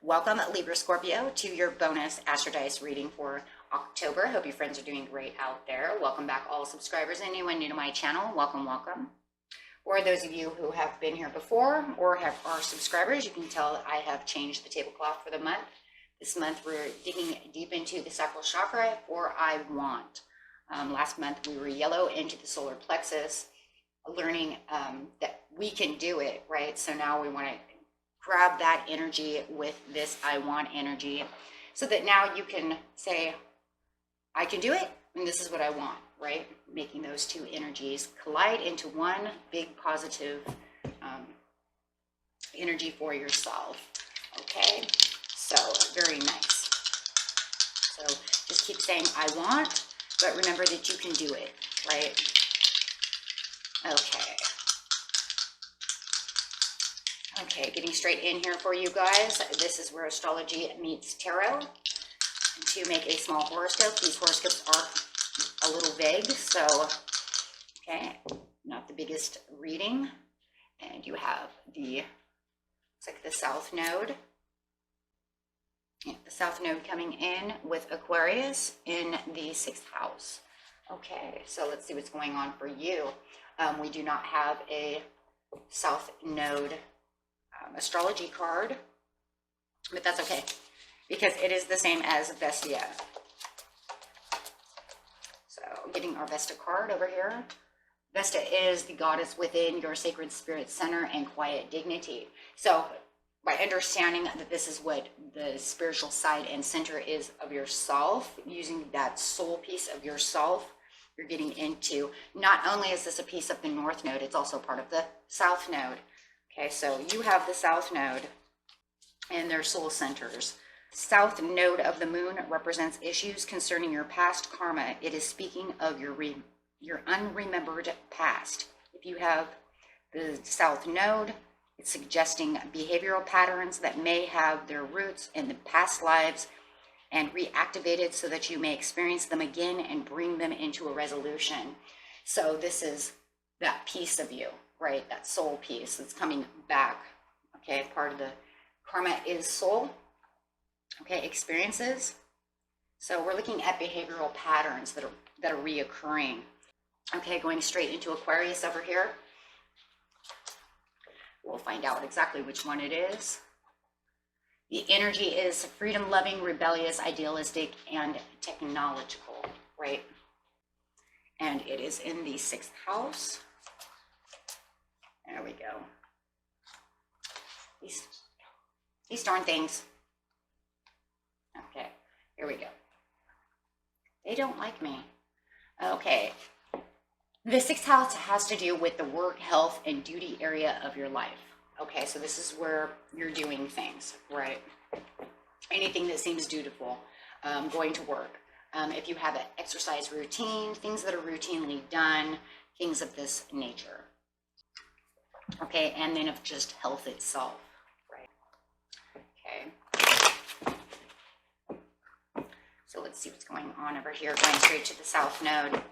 Welcome, Libra Scorpio, to your bonus Astrodice reading for October. Hope you friends are doing great out there. Welcome back, all subscribers. Anyone new to my channel, welcome, welcome. Or those of you who have been here before or are subscribers, you can tell that I have changed the tablecloth for the month. This month, we're digging deep into the sacral chakra for I want. Last month, we were yellow into the solar plexus, learning that we can do it, right? So now we want to grab that energy with this I want energy so that now you can say, I can do it, and this is what I want, right? Making those two energies collide into one big positive energy for yourself, okay? So very nice. So just keep saying I want, but remember that you can do it, right? Okay. Okay, getting straight in here for you guys. This is where astrology meets tarot. And to make a small horoscope, these horoscopes are a little vague, so, okay, not the biggest reading. And you have it's like the South Node. Yeah, the South Node coming in with Aquarius in the 6th house. Okay, so let's see what's going on for you. We do not have a South Node astrology card, but that's okay because it is the same as Vestia. So getting our Vesta card over here. Vesta is the goddess within your sacred spirit center and quiet dignity. So by understanding that this is what the spiritual side and center is of yourself, using that soul piece of yourself, you're getting into, not only is this a piece of the North Node, it's also part of the South Node. Okay, so you have the South Node and their soul centers. South Node of the Moon represents issues concerning your past karma. It is speaking of your unremembered past. If you have the South Node, it's suggesting behavioral patterns that may have their roots in the past lives and reactivated so that you may experience them again and bring them into a resolution. So this is that piece of you, right? That soul piece that's coming back. Okay, part of the karma is soul. Okay, experiences. So we're looking at behavioral patterns that are reoccurring. Okay, going straight into Aquarius over here. We'll find out exactly which one it is. The energy is freedom-loving, rebellious, idealistic, and technological, right? And it is in the 6th house. There we go. These darn things. Okay, here we go. They don't like me. Okay. The 6th house has to do with the work, health, and duty area of your life. Okay, so this is where you're doing things, right? Anything that seems dutiful, going to work. If you have an exercise routine, things that are routinely done, things of this nature. Okay, and then of just health itself, right? Okay. So let's see what's going on over here, going straight to the South Node.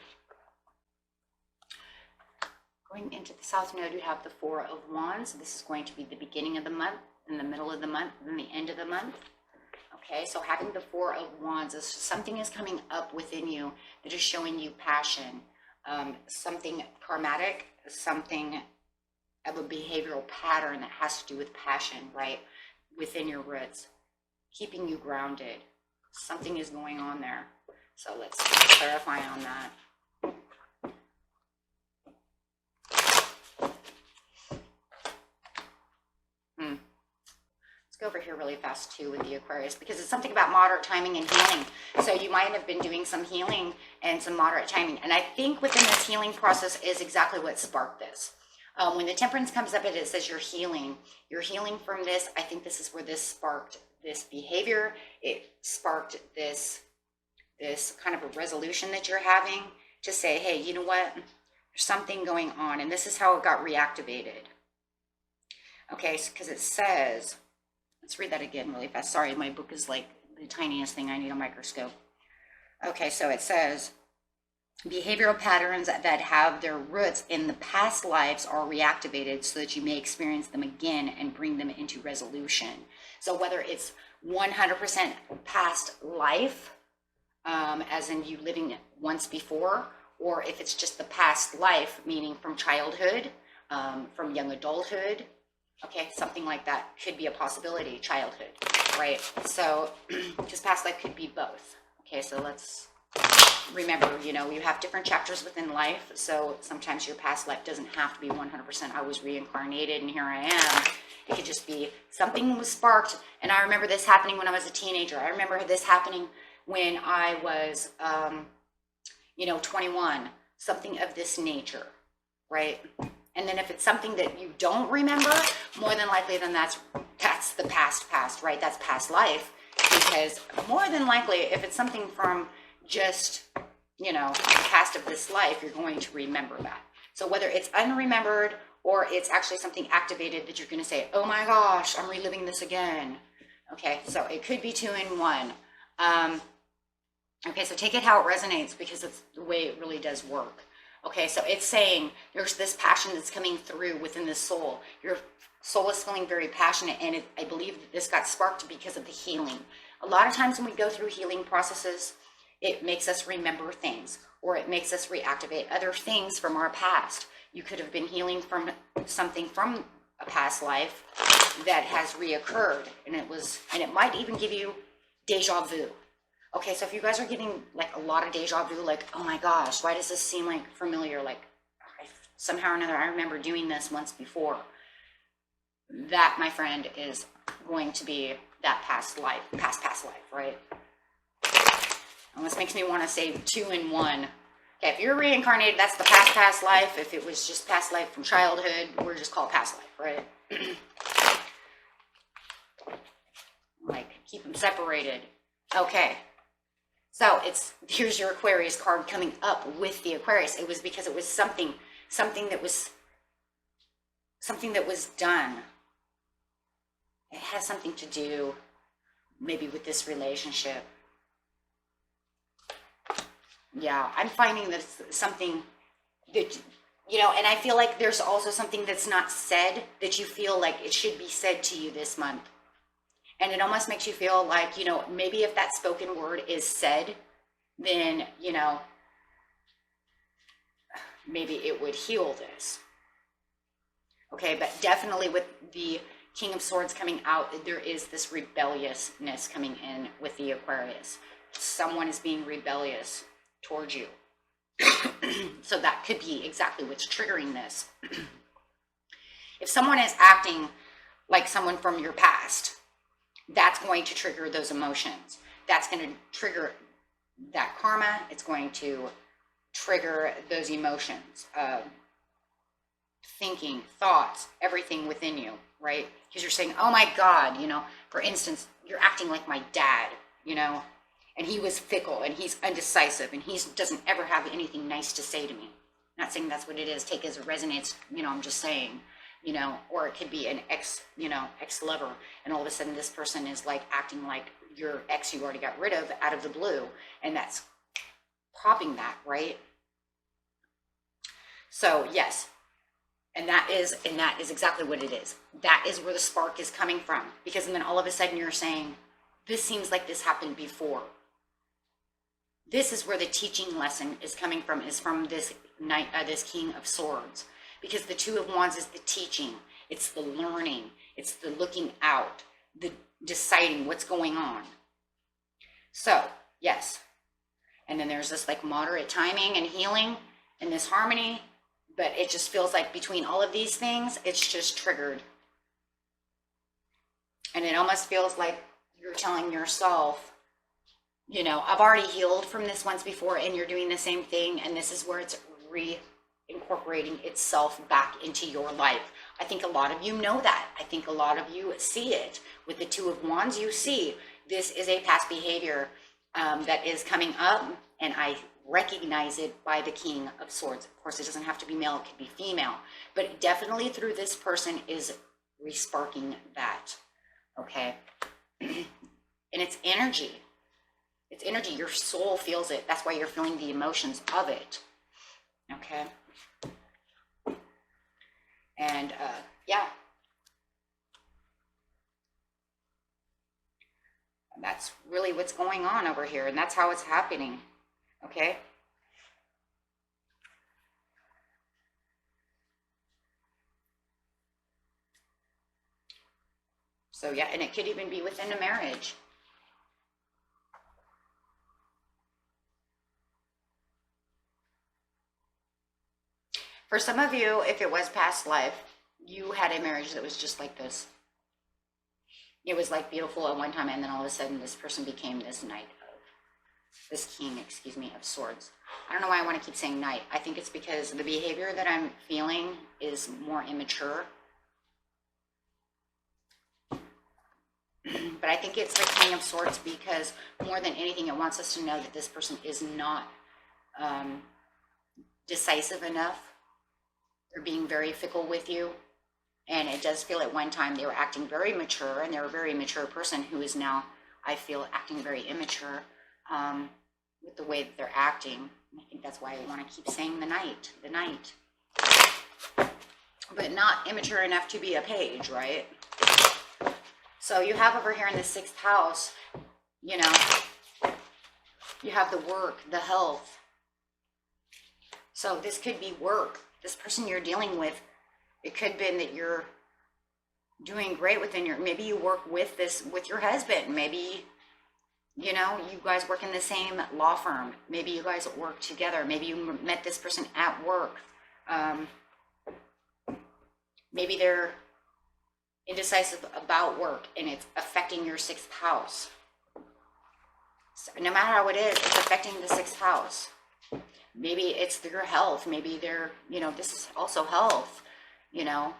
Going into the South Node, you have the 4 of Wands. This is going to be the beginning of the month, in the middle of the month, and the end of the month. Okay, so having the 4 of Wands is something is coming up within you that is showing you passion, something karmatic, something of a behavioral pattern that has to do with passion, right? Within your roots, keeping you grounded. Something is going on there. So let's clarify on that. Go over here really fast too with the Aquarius because it's something about moderate timing and healing. So you might have been doing some healing and some moderate timing. And I think within this healing process is exactly what sparked this. When the Temperance comes up, it says you're healing. You're healing from this. I think this is where this sparked this behavior. It sparked this kind of a resolution that you're having to say, hey, you know what? There's something going on. And this is how it got reactivated. Okay, because it says... Let's read that again really fast. Sorry, my book is like the tiniest thing. I need a microscope. Okay, so it says, behavioral patterns that have their roots in the past lives are reactivated so that you may experience them again and bring them into resolution. So whether it's 100% past life, as in you living once before, or if it's just the past life, meaning from childhood, from young adulthood, okay, something like that could be a possibility, childhood, right? So, because past life could be both. Okay, so let's remember, you know, you have different chapters within life, so sometimes your past life doesn't have to be 100% I was reincarnated and here I am. It could just be something was sparked. And I remember this happening when I was a teenager. I remember this happening when I was, 21, something of this nature, right? And then if it's something that you don't remember, more than likely, then that's the past, right? That's past life, because more than likely, if it's something from just, the past of this life, you're going to remember that. So whether it's unremembered or it's actually something activated that you're going to say, oh my gosh, I'm reliving this again. Okay, so it could be 2 in 1. Okay, so take it how it resonates, because it's the way it really does work. Okay, so it's saying there's this passion that's coming through within the soul. Your soul is feeling very passionate, and I believe that this got sparked because of the healing. A lot of times when we go through healing processes, it makes us remember things, or it makes us reactivate other things from our past. You could have been healing from something from a past life that has reoccurred, and it might even give you deja vu. Okay, so if you guys are getting like a lot of deja vu, like, oh my gosh, why does this seem like familiar? Like, somehow or another, I remember doing this once before. That, my friend, is going to be that past life, past life, right? And this makes me want to say 2 in 1. Okay, if you're reincarnated, that's the past life. If it was just past life from childhood, we're just called past life, right? Like, keep them separated. Okay. So here's your Aquarius card coming up with the Aquarius. It was because it was something that was done. It has something to do maybe with this relationship. Yeah, I'm finding that it's something that, and I feel like there's also something that's not said that you feel like it should be said to you this month. And it almost makes you feel like, maybe if that spoken word is said, then, maybe it would heal this. Okay, but definitely with the King of Swords coming out, there is this rebelliousness coming in with the Aquarius. Someone is being rebellious towards you. So that could be exactly what's triggering this. If someone is acting like someone from your past, that's going to trigger those emotions. That's going to trigger that karma. It's going to trigger those emotions, thinking, thoughts, everything within you, right? Because you're saying, oh my God, for instance, you're acting like my dad, and he was fickle and he's undecisive and he doesn't ever have anything nice to say to me. I'm not saying that's what it is. Take it as a resonance, I'm just saying, or it could be an ex-lover, and all of a sudden this person is like acting like your ex you already got rid of out of the blue, and that's popping that, right? So yes, and that is exactly what it is. That is where the spark is coming from, because then all of a sudden you're saying, this seems like this happened before. This is where the teaching lesson is coming from, is from this this King of Swords. Because the 2 of Wands is the teaching, it's the learning, it's the looking out, the deciding what's going on. So, yes. And then there's this like moderate timing and healing and this harmony, but it just feels like between all of these things, it's just triggered. And it almost feels like you're telling yourself, I've already healed from this once before, and you're doing the same thing, and this is where it's reincorporating itself back into your life. I think a lot of you know that. I think a lot of you see it. With the 2 of Wands, you see this is a past behavior that is coming up, and I recognize it by the King of Swords. Of course, it doesn't have to be male, it could be female, but definitely through this person is resparking that, okay? And it's energy. It's energy. Your soul feels it. That's why you're feeling the emotions of it. Okay. And yeah. That's really what's going on over here. And that's how it's happening. Okay. So yeah, and it could even be within a marriage. For some of you, if it was past life, you had a marriage that was just like this. It was like beautiful at one time, and then all of a sudden this person became this knight of, this king, excuse me, of swords. I don't know why I want to keep saying knight. I think it's because the behavior that I'm feeling is more immature. But I think it's the King of Swords because more than anything, it wants us to know that this person is not decisive enough. They're being very fickle with you. And it does feel at one time they were acting very mature, and they're a very mature person who is now, I feel, acting very immature with the way that they're acting. And I think that's why I want to keep saying the knight, the knight. But not immature enough to be a page, right? So you have over here in the 6th house, you know, you have the work, the health. So this could be work. This person you're dealing with, it could be that you're doing great within your, maybe you work with your husband. Maybe, you know, you guys work in the same law firm. Maybe you guys work together. Maybe you met this person at work. Maybe they're indecisive about work and it's affecting your 6th house. So no matter how it is, it's affecting the 6th house. Maybe it's your health. Maybe they're, you know, this is also health, you know.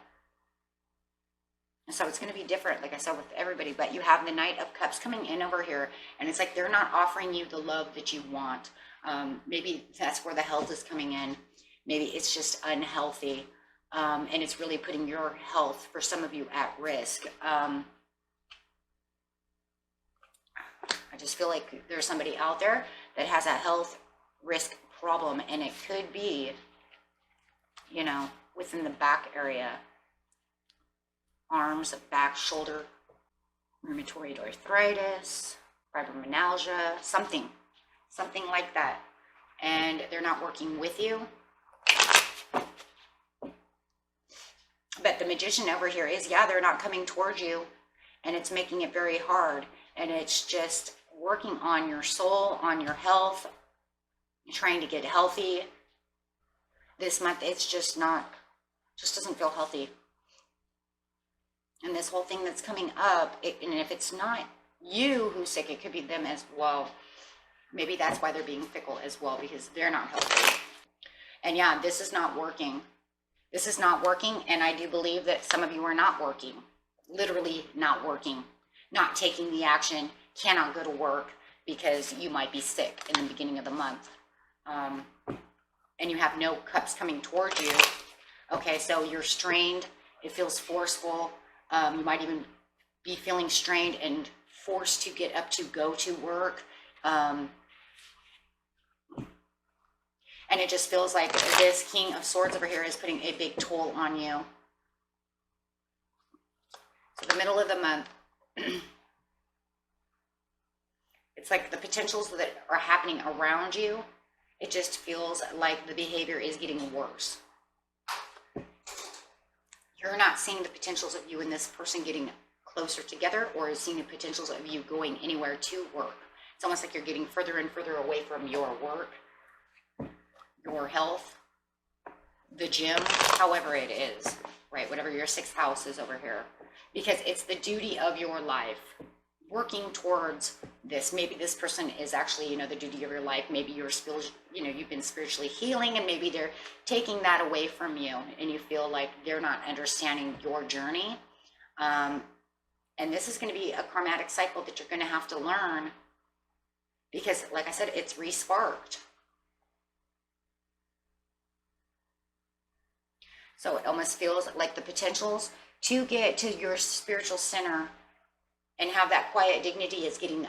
And so it's going to be different, like I said, with everybody. But you have the Knight of Cups coming in over here, and it's like they're not offering you the love that you want. Maybe that's where the health is coming in. Maybe it's just unhealthy. And it's really putting your health, for some of you, at risk. I just feel like there's somebody out there that has a health risk problem, and it could be, you know, within the back area, arms, back, shoulder, rheumatoid arthritis, fibromyalgia, something like that. And they're not working with you. But the Magician over here is, yeah, they're not coming towards you, and it's making it very hard. And it's just working on your soul, on your health, trying to get healthy. This month, it's just doesn't feel healthy. And this whole thing that's coming up, and if it's not you who's sick, it could be them as well. Maybe that's why they're being fickle as well, because they're not healthy. And yeah, this is not working. This is not working, and I do believe that some of you are not working. Literally not working. Not taking the action, cannot go to work because you might be sick in the beginning of the month. And you have no cups coming towards you. Okay, so you're strained. It feels forceful. You might even be feeling strained and forced to get up to go to work. And it just feels like this King of Swords over here is putting a big toll on you. So the middle of the month, it's like the potentials that are happening around you, it just feels like the behavior is getting worse. You're not seeing the potentials of you and this person getting closer together, or seeing the potentials of you going anywhere to work. It's almost like you're getting further and further away from your work, your health, the gym, however it is, right? Whatever your 6th house is over here, because it's the duty of your life, working towards this. Maybe this person is actually, you know, the duty of your life. Maybe you're still, you know, you've been spiritually healing, and maybe they're taking that away from you, and you feel like they're not understanding your journey. And this is going to be a karmatic cycle that you're going to have to learn, because, like I said, it's re-sparked. So it almost feels like the potentials to get to your spiritual center and have that quiet dignity is getting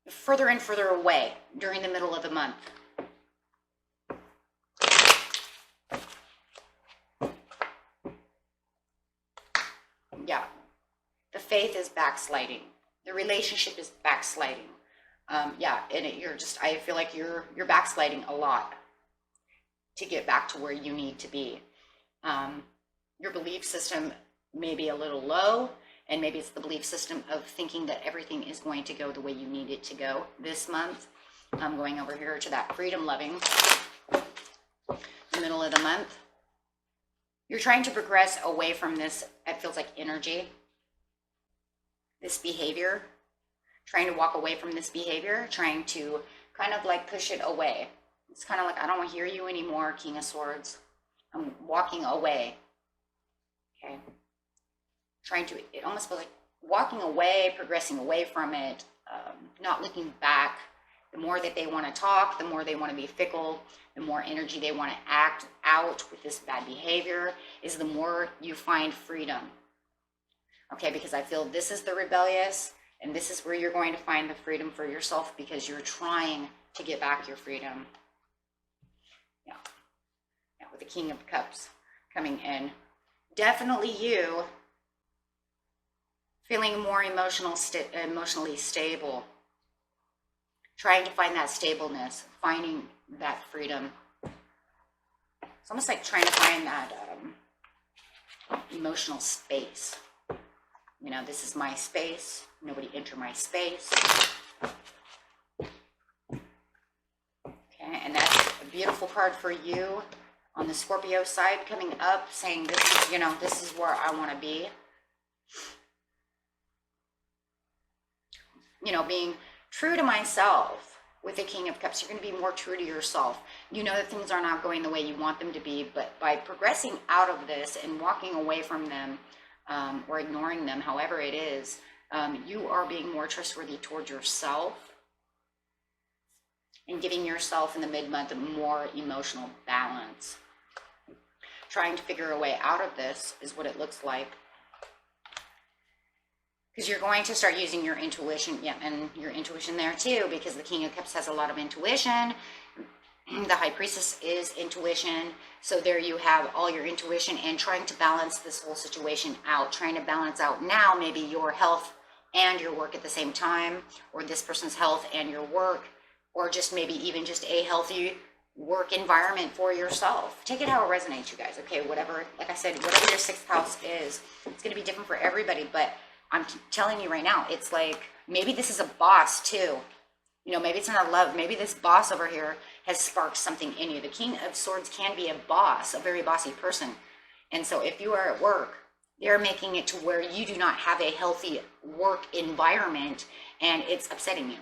further and further away during the middle of the month. Yeah, the faith is backsliding. The relationship is backsliding. Yeah, and I feel like you're backsliding a lot to get back to where you need to be. Your belief system may be a little low, and maybe it's the belief system of thinking that everything is going to go the way you need it to go this month. I'm going over here to that freedom loving, the middle of the month. You're trying to progress away from this, it feels like energy, this behavior, trying to walk away from this behavior, trying to kind of like push it away. It's kind of like, I don't want to hear you anymore, King of Swords. I'm walking away. Okay. It almost feels like walking away, progressing away from it, not looking back. The more that they want to talk, the more they want to be fickle, the more energy they want to act out with this bad behavior, is the more you find freedom. Okay, because I feel this is the rebellious, and this is where you're going to find the freedom for yourself, because you're trying to get back your freedom. Yeah, with the King of Cups coming in. Definitely you feeling more emotionally stable, trying to find that stableness, finding that freedom. It's almost like trying to find that emotional space. You know, this is my space. Nobody enter my space. Okay, and that's a beautiful card for you on the Scorpio side coming up, saying this is, you know, this is where I want to be. You know, being true to myself with the King of Cups. You're going to be more true to yourself. You know that things are not going the way you want them to be, but by progressing out of this and walking away from them, or ignoring them, however it is, you are being more trustworthy towards yourself and giving yourself in the mid-month more emotional balance. Trying to figure a way out of this is what it looks like. Because you're going to start using your intuition, yeah, and your intuition there too, because the King of Cups has a lot of intuition. The High Priestess is intuition. So there you have all your intuition, and trying to balance this whole situation out, trying to balance out now maybe your health and your work at the same time, or this person's health and your work, or just maybe even just a healthy work environment for yourself. Take it how it resonates, you guys. Okay, whatever, like I said, whatever your sixth house is, it's going to be different for everybody, but I'm telling you right now, it's like, maybe this is a boss too. You know, maybe it's not love. Maybe this boss over here has sparked something in you. The King of Swords can be a boss, a very bossy person. And so if you are at work, they're making it to where you do not have a healthy work environment, and it's upsetting you.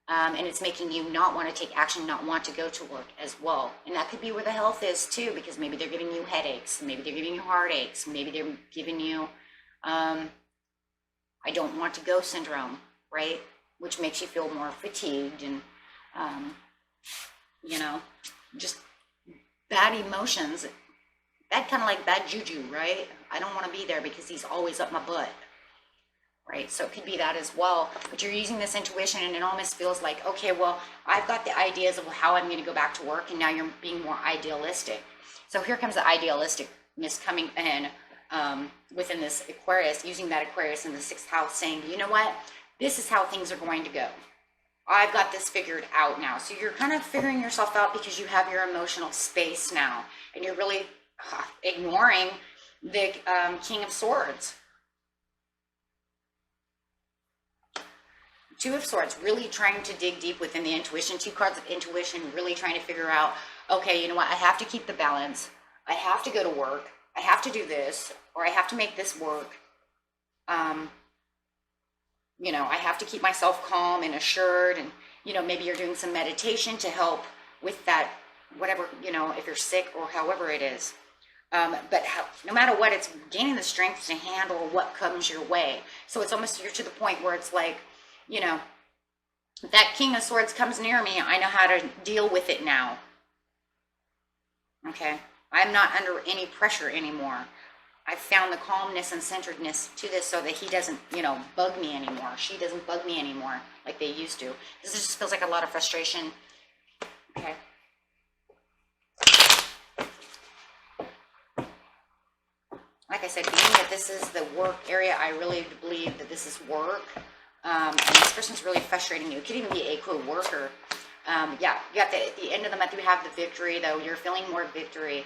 And it's making you not want to take action, not want to go to work as well. And that could be where the health is too, because maybe they're giving you headaches. Maybe they're giving you heartaches. Maybe they're giving you, I don't want to go syndrome, right? Which makes you feel more fatigued and, you know, just bad emotions. That kind of like bad juju, right? I don't want to be there because he's always up my butt, right? So it could be that as well. But you're using this intuition, and it almost feels like, okay, well, I've got the ideas of how I'm going to go back to work, and now you're being more idealistic. So here comes the idealisticness coming in within this Aquarius, using that Aquarius in the sixth house, saying, you know what? This is how things are going to go. I've got this figured out now. So you're kind of figuring yourself out because you have your emotional space now, and you're really ignoring the King of Swords. Two of Swords, really trying to dig deep within the intuition. Two cards of intuition, really trying to figure out, okay, you know what? I have to keep the balance. I have to go to work. I have to do this, or I have to make this work. You know, I have to keep myself calm and assured, and, you know, maybe you're doing some meditation to help with that, whatever, you know, if you're sick or however it is. But no matter what, it's gaining the strength to handle what comes your way. So it's almost, you're to the point where it's like, you know, if that King of Swords comes near me, I know how to deal with it now. Okay? I'm not under any pressure anymore. I found the calmness and centeredness to this so that he doesn't, you know, bug me anymore. She doesn't bug me anymore like they used to. This just feels like a lot of frustration. Okay. Like I said, being that this is the work area, I really believe that this is work. And this person's really frustrating you. It could even be a co-worker. Yeah, you got at the end of the month, you have the victory, though. You're feeling more victory.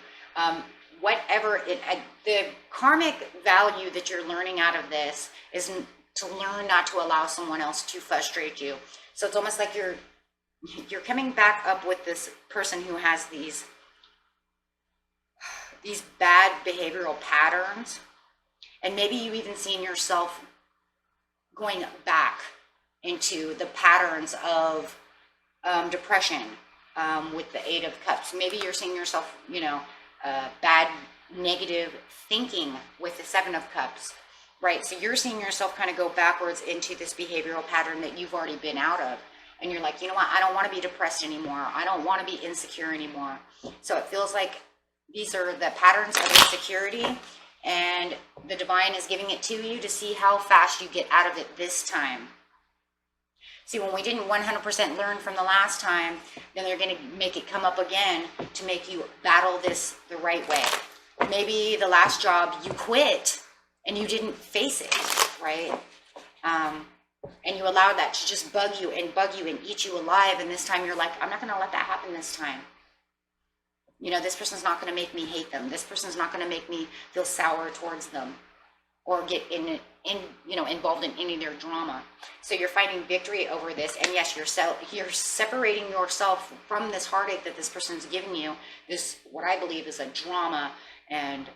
The karmic value that you're learning out of this is to learn not to allow someone else to frustrate you. So it's almost like you're coming back up with this person who has these bad behavioral patterns, and maybe you even seen yourself going back into the patterns of depression with the Eight of Cups. Maybe you're seeing yourself, you know, bad negative thinking with the Seven of Cups, right? So you're seeing yourself kind of go backwards into this behavioral pattern that you've already been out of, and you're like, you know what, I don't want to be depressed anymore, I don't want to be insecure anymore. So it feels like these are the patterns of insecurity, and the divine is giving it to you to see how fast you get out of it this time. See, when we didn't 100% learn from the last time, then they're going to make it come up again to make you battle this the right way. Maybe the last job you quit and you didn't face it, right? And you allowed that to just bug you and eat you alive. And this time you're like, I'm not going to let that happen this time. You know, this person's not going to make me hate them. This person's not going to make me feel sour towards them or get involved in any of their drama. So you're fighting victory over this. And yes, you're separating yourself from this heartache that this person's giving you. This, what I believe, is a drama and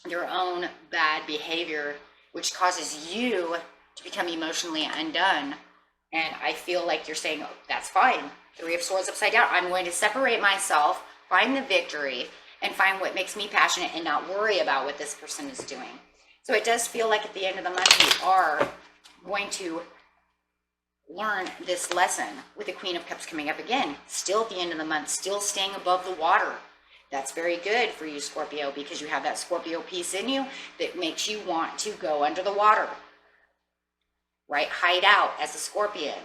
their own bad behavior, which causes you to become emotionally undone. And I feel like you're saying, oh, that's fine. Three of Swords upside down. I'm going to separate myself, find the victory, and find what makes me passionate and not worry about what this person is doing. So it does feel like at the end of the month, you are going to learn this lesson with the Queen of Cups coming up again. Still at the end of the month, still staying above the water. That's very good for you, Scorpio, because you have that Scorpio piece in you that makes you want to go under the water, right? Hide out as a Scorpion.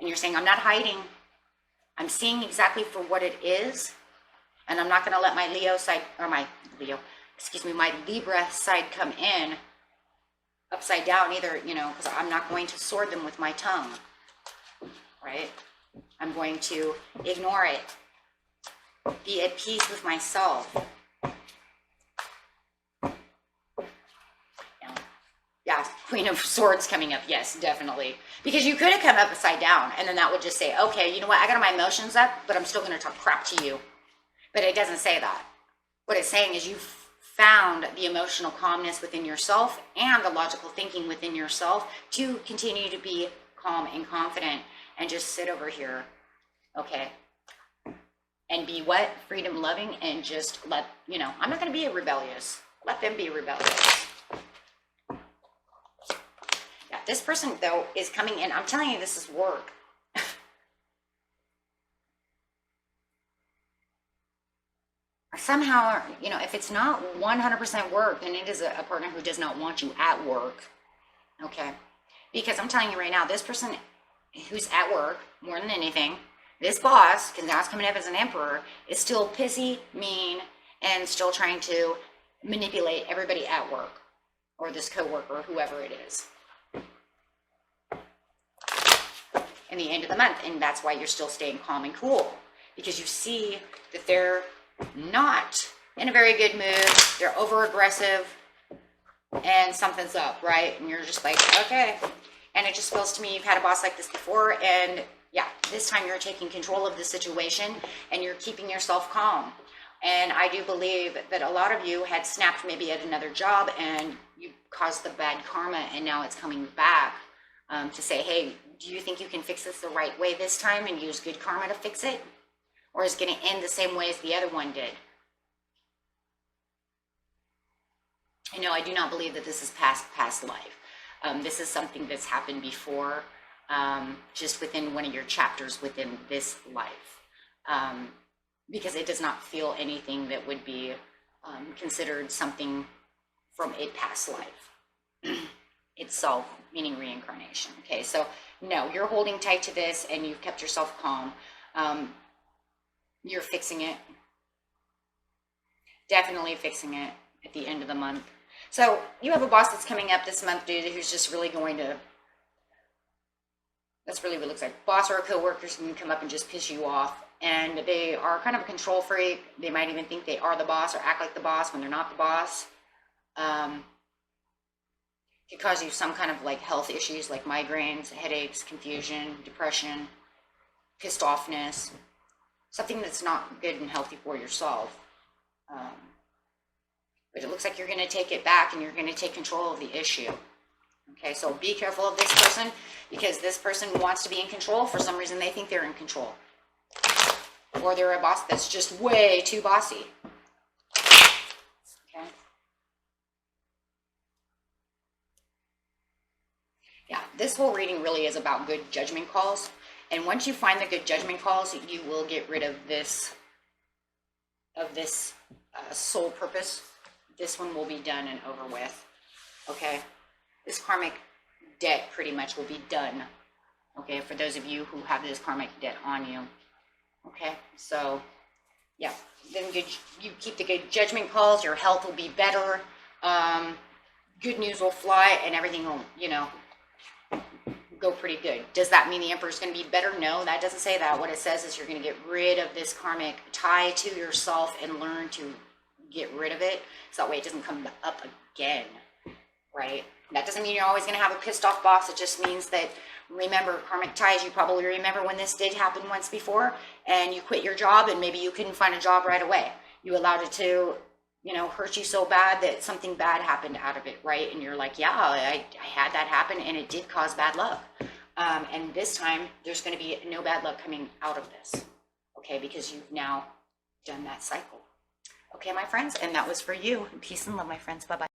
And you're saying, I'm not hiding. I'm seeing exactly for what it is. And I'm not going to let my my Libra side come in upside down either, because I'm not going to sword them with my tongue, right? I'm going to ignore it. Be at peace with myself. Yeah, Queen of Swords coming up. Yes, definitely. Because you could have come up upside down, and then that would just say, okay, you know what? I got my emotions up, but I'm still going to talk crap to you. But it doesn't say that. What it's saying is you found the emotional calmness within yourself and the logical thinking within yourself to continue to be calm and confident and just sit over here, okay? And be what? Freedom loving, and just let, I'm not going to be rebellious. Let them be rebellious. Yeah, this person, though, is coming in. I'm telling you, this is work. Somehow, if it's not 100% work, then it is a partner who does not want you at work, okay? Because I'm telling you right now, this person who's at work, more than anything, this boss, because now it's coming up as an emperor, is still pissy, mean, and still trying to manipulate everybody at work, or this coworker, whoever it is, in the end of the month. And that's why you're still staying calm and cool, because you see that they're not in a very good mood, they're over aggressive, and something's up, right? And you're just like, okay. And it just feels to me you've had a boss like this before, and yeah, this time you're taking control of the situation and you're keeping yourself calm. And I do believe that a lot of you had snapped maybe at another job and you caused the bad karma, and now it's coming back to say, hey, do you think you can fix this the right way this time and use good karma to fix it? Or is it going to end the same way as the other one did? I do not believe that this is past life. This is something that's happened before, just within one of your chapters within this life. Because it does not feel anything that would be considered something from a past life itself, meaning reincarnation. Okay, so no, you're holding tight to this and you've kept yourself calm. You're fixing it. Definitely fixing it at the end of the month. So you have a boss that's coming up this month, dude, who's just really going to, that's really what it looks like. Boss or a coworker's going to come up and just piss you off. And they are kind of a control freak. They might even think they are the boss or act like the boss when they're not the boss. Could cause you some kind of like health issues like migraines, headaches, confusion, depression, pissed offness, something that's not good and healthy for yourself. But it looks like you're going to take it back and you're going to take control of the issue. Okay, so be careful of this person, because this person wants to be in control. For some reason, they think they're in control. Or they're a boss that's just way too bossy. Okay. Yeah, this whole reading really is about good judgment calls. And once you find the good judgment calls, you will get rid of this soul purpose. This one will be done and over with. Okay, this karmic debt pretty much will be done. Okay, for those of you who have this karmic debt on you. Okay, so yeah, then you keep the good judgment calls. Your health will be better. Good news will fly, and everything will, go pretty good. Does that mean the Emperor's going to be better? No, that doesn't say that. What it says is you're going to get rid of this karmic tie to yourself and learn to get rid of it, so that way it doesn't come up again, right? That doesn't mean you're always going to have a pissed off boss. It just means that, remember, karmic ties, you probably remember when this did happen once before, and you quit your job, and maybe you couldn't find a job right away. You allowed it to, hurt you so bad that something bad happened out of it, right? And you're like, yeah, I had that happen, and it did cause bad luck. And this time, there's going to be no bad luck coming out of this, okay? Because you've now done that cycle. Okay, my friends, and that was for you. Peace and love, my friends. Bye-bye.